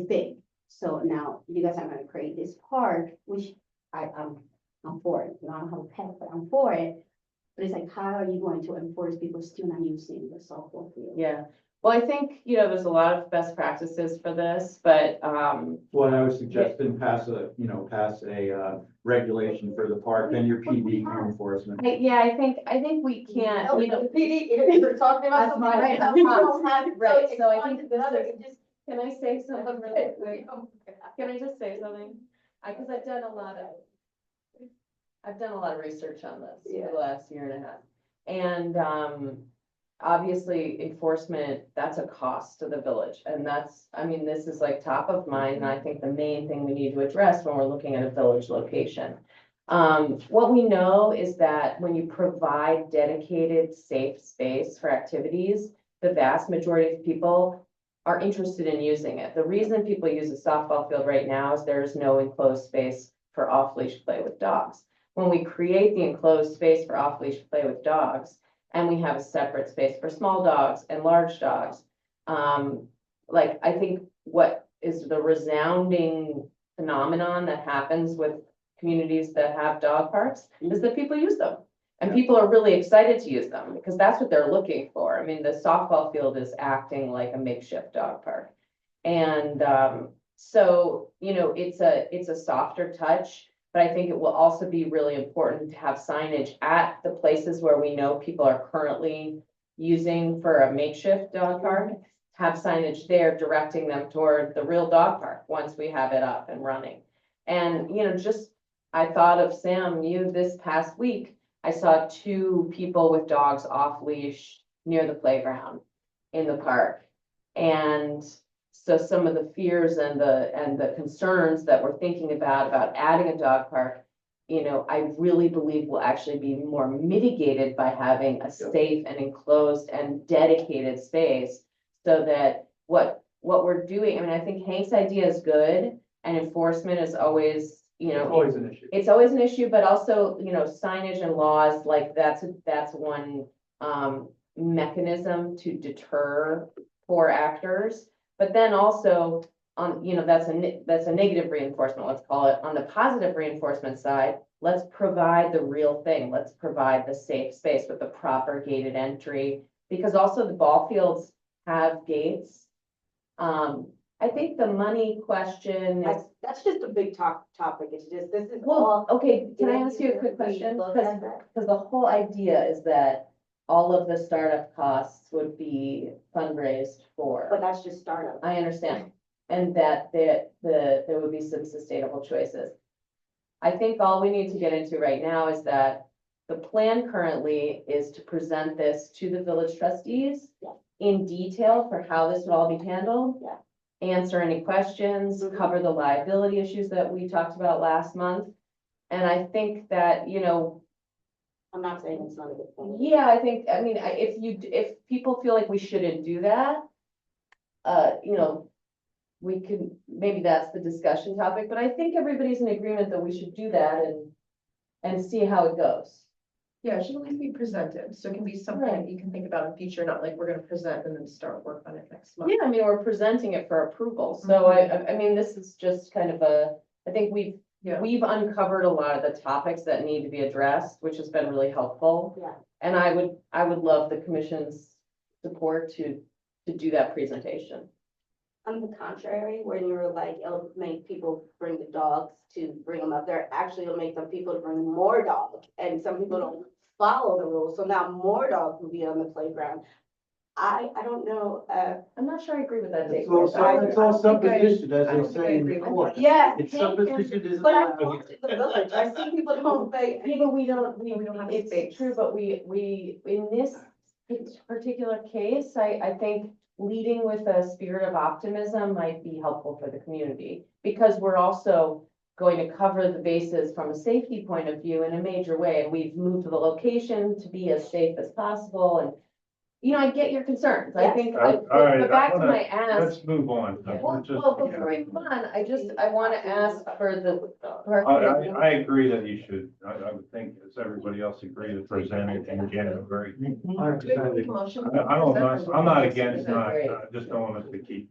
big. So now you guys are gonna create this park, which I'm for it. I don't have a pet, but I'm for it. But it's like, how are you going to enforce people still not using the softball field? Yeah, well, I think, there's a lot of best practices for this, but, What I was suggesting, pass a regulation for the park, then your PD can enforcement. I think we can't, No, the PD, if you're talking about That's something right. else, we don't have. Right, it's so I one think to the this other, is- it just- can I say something really quick? Can I just say something? Because I've done a lot of research on this for the last year and a half. And, obviously enforcement, that's a cost to the village. And this is like top of mind. And I think the main thing we need to address when we're looking at a village location. What we know is that when you provide dedicated, safe space for activities, the vast majority of people are interested in using it. The reason people use a softball field right now is there is no enclosed space for off-leash play with dogs. When we create the enclosed space for off-leash play with dogs, and we have a separate space for small dogs and large dogs, like, I think what is the resounding phenomenon that happens with communities that have dog parks is that people use them. And people are really excited to use them because that's what they're looking for. I mean, the softball field is acting like a makeshift dog park. And so, you know, it's a softer touch, but I think it will also be really important to have signage at the places where we know people are currently using for a makeshift dog park, have signage there directing them toward the real dog park once we have it up and running. And, you know, just, I thought of Sam, you this past week, I saw 2 people with dogs off leash near the playground in the park. And so some of the fears and the concerns that we're thinking about adding a dog park, you know, I really believe will actually be more mitigated by having a safe and enclosed and dedicated space. So that what we're doing, I mean, I think Hank's idea is good and enforcement is always, you know. It's always an issue. It's always an issue, but also, you know, signage and laws, like that's one mechanism to deter poor actors. But then also on, you know, that's a negative reinforcement, let's call it. On the positive reinforcement side, let's provide the real thing. Let's provide the safe space with the proper gated entry, because also the ball fields have gates. I think the money question is, That's just a big topic, it's just, this is well, all. okay, can I ask you a quick question? Look at that. Because the whole idea is that all of the startup costs would be fundraised for. But that's just startup. I understand, and that there would be some sustainable choices. I think all we need to get into right now is that the plan currently is to present this to the village trustees Yeah. in detail for how this would all be handled. Yeah. Answer any questions, cover the liability issues that we talked about last month. And I think that, you know, I'm not saying it's not a good thing. yeah, I think, I mean, if people feel like we shouldn't do that, you know, we could, maybe that's the discussion topic, but I think everybody's in agreement that we should do that and see how it goes. Yeah, it should at least be presented, so it can be something that you can think about in future, not like we're gonna present and then start work on it next month. Yeah, I mean, we're presenting it for approval, so I mean, this is just kind of I think Yeah. we've uncovered a lot of the topics that need to be addressed, which has been really helpful. Yeah. And I would love the commission's support to do that presentation. On the contrary, when you're like, it'll make people bring the dogs to bring them up there, actually it'll make them people to bring more dogs. And some people don't follow the rules, so now more dogs will be on the playground. I don't know, I'm not sure I agree with that, Dave. It's all supposition, I as don't they think say I in agree the with court. that. yeah. It's supposition is. But I've walked in the village, I've seen people don't say, Yeah, but we don't have it's space. true, but we, in this particular case, I think leading with a spirit of optimism might be helpful for the community. Because we're also going to cover the bases from a safety point of view in a major way, and we've moved the location to be as safe as possible, and you know, I get your concerns, I Yes. think, All right, but back I to wanna- my ask. Let's move on. Well, Just- before we move on, I want to ask for the. I agree that you should, I would think, as everybody else agree, to present it and get it very. Do we have to make a motion? I'm not against that, I just don't want us to keep.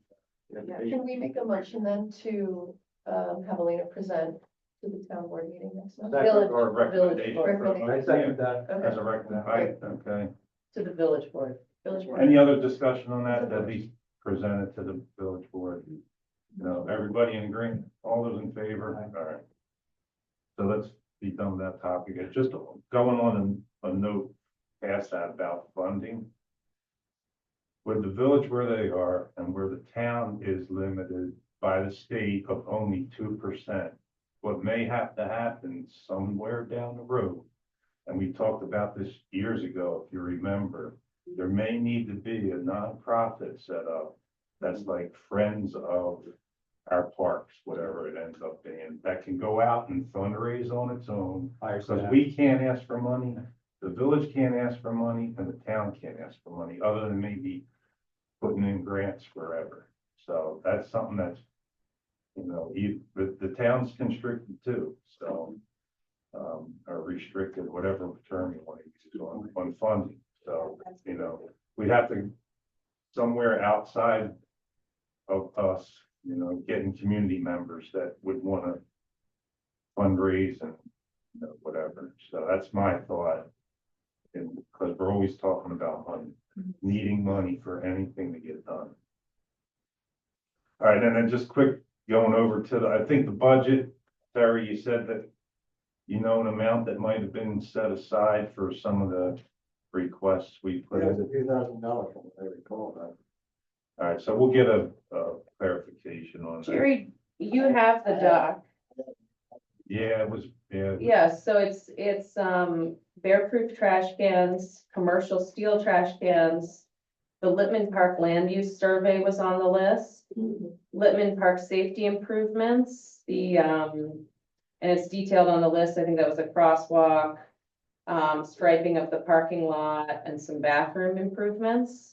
Can we make a motion then to, have Elena present to the town board meeting next month? Village- Or a recommendation. board. I second that. As Okay. a recommendation, okay. To the village board. Any other discussion on that, that be presented to the village board? No, everybody in agreement, all those in favor, all right. So let's be done with that topic, it's just going on a note past that about funding. With the village where they are and where the town is limited by the state of only 2%, what may have to happen somewhere down the road, and we talked about this years ago, if you remember, there may need to be a nonprofit set up that's like Friends of our parks, whatever it ends up being, that can go out and fundraise on its own. Because we can't ask for money, the village can't ask for money, and the town can't ask for money, other than maybe putting in grants forever. So that's something that's, the town's constricted too, so, or restricted, whatever term you want to use on funding. So, we have to, somewhere outside of us, getting community members that would want to fundraise and, whatever. So that's my thought. And because we're always talking about money, needing money for anything to get done. All right, and then just quick going over to I think the budget, Terry, you said that, an amount that might have been set aside for some of the requests we put There's in. a $2,000 from what I recall, right? All right, so we'll get a clarification on that. Jerry, you have the doc. Yeah, it was, yeah, Yeah, so it's bear-proof trash cans, commercial steel trash cans. The Littman Park Land Use Survey was on the list. Littman Park Safety Improvements, and it's detailed on the list. I think that was a crosswalk, striping of the parking lot and some bathroom improvements.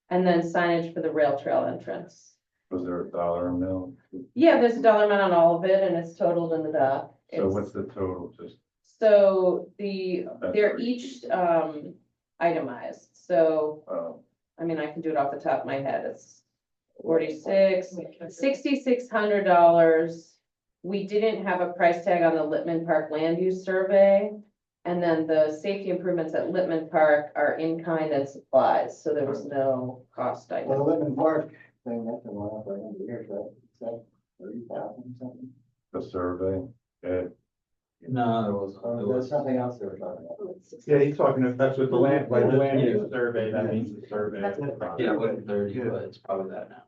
And then signage for the rail trail entrance. was there a dollar amount? Yeah, there's a dollar amount on all of it and it's totaled in the doc. So It's- what's the total, just? So That's they're pretty- each itemized, so, Oh, I mean, I can do it off the top of my head, it's $66,600. We didn't have a price tag on the Littman Park Land Use Survey. And then the safety improvements at Littman Park are in kind and supplies, so there was no cost Well, the item. Littman Park thing, that's been going on for a number of years, right? Is that 30,000 something? the survey, No, there was. Or there's something else they were talking about? Yeah, he's talking, that's what the land, like the land use survey, that means the survey. Yeah, it wasn't 30, but it's probably that now.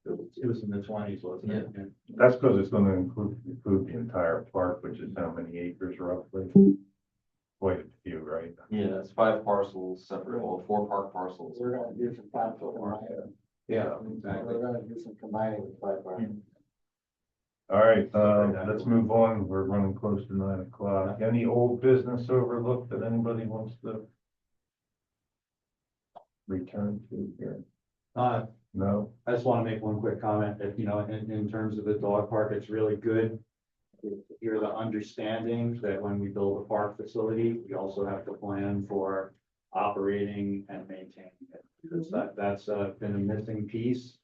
It was in the 20s, wasn't it? Yeah. that's because it's gonna include the entire park, which is how many acres roughly? Quite a few, right? Yeah, it's 5 parcels separate, well, 4 park parcels. We're gonna do some combining. Yeah, We're exactly. gonna do some combining with 5 parks. All right, let's move on. We're running close to 9 o'clock. Any old business overlooked that anybody wants to return to here? No? I just want to make one quick comment that, in terms of the dog park, it's really good to hear the understanding that when we build a park facility, we also have to plan for operating and maintaining it. Because that's been a missing piece.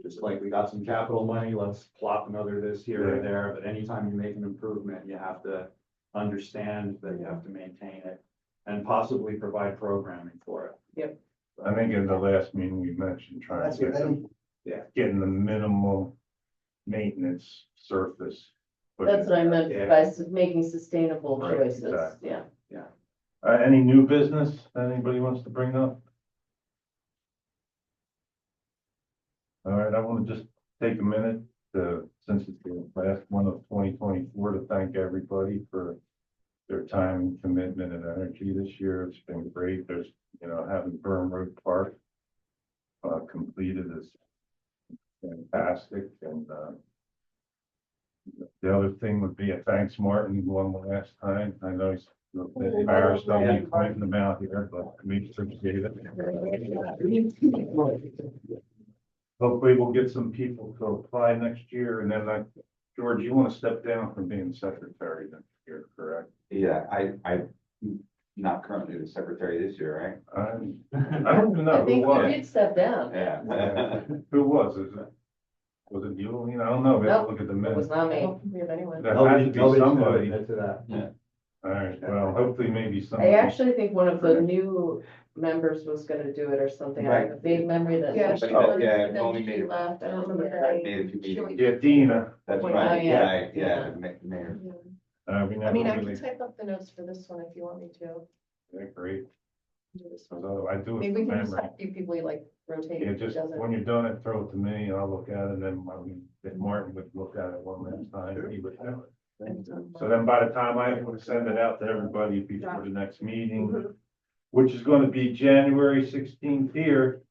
Just like we got some capital money, let's plop another this here or there, but anytime you make an improvement, you have to understand that you have to maintain it and possibly provide programming for it. I think in the last meeting we mentioned trying to get them, getting the minimal maintenance surface. That's what I meant by making sustainable Right, choices, exactly. yeah. Any new business that anybody wants to bring up? All right, I want to just take a minute to, since it's the last one of 2024, to thank everybody for their time and commitment and energy this year. It's been great. There's, having Burn Road Park completed is fantastic. And the other thing would be a thanks Martin one last time. I know he's a bit embarrassed of me pointing them out here, but we appreciate it. Hopefully we'll get some people to apply next year, and then George, you want to step down from being secretary next year, correct? Yeah, I'm not currently the secretary this year, I don't even know I who think you was. did step down. right? Yeah. Who was it? Was it you? I don't know. We have to look at the It was minutes. not me. We have anyone. There had to be somebody. To that. All right, well, hopefully maybe I somebody. actually think one of the new members was gonna do it or something. I have a vague memory that. Yeah, But she yeah, was, yeah, and then only she made- left, I don't remember her Yeah. name. Made a few She meetings. Yeah, Dina. That's Oh, right, yeah. yeah, the mayor. We I never mean, I really. can type up the notes for this one if you want me to. Yeah, great. Do this one. So I do it Maybe we from can just memory. have a few people like rotate. Yeah, who just does it. when you're done it, throw it to me, and I'll look at it, and then if Martin would look at it one last time, he would have it. So then by the time I would send it out to everybody before the next meeting, which is gonna be January 16th here.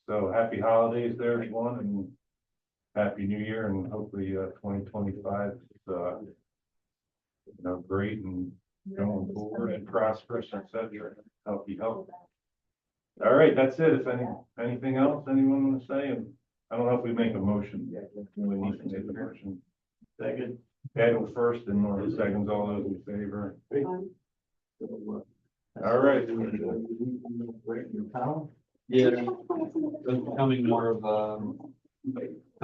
So happy holidays to everyone, and Happy New Year and hopefully, 2025 is, great and going forward and prosperous, et cetera. Healthy health. All right, that's it. If anything else, anyone want to say? And I don't know if we make a motion. We need to make a motion. Second. Daniel first and Nora seconds, all those in favor. All right. Yeah, it's becoming more of,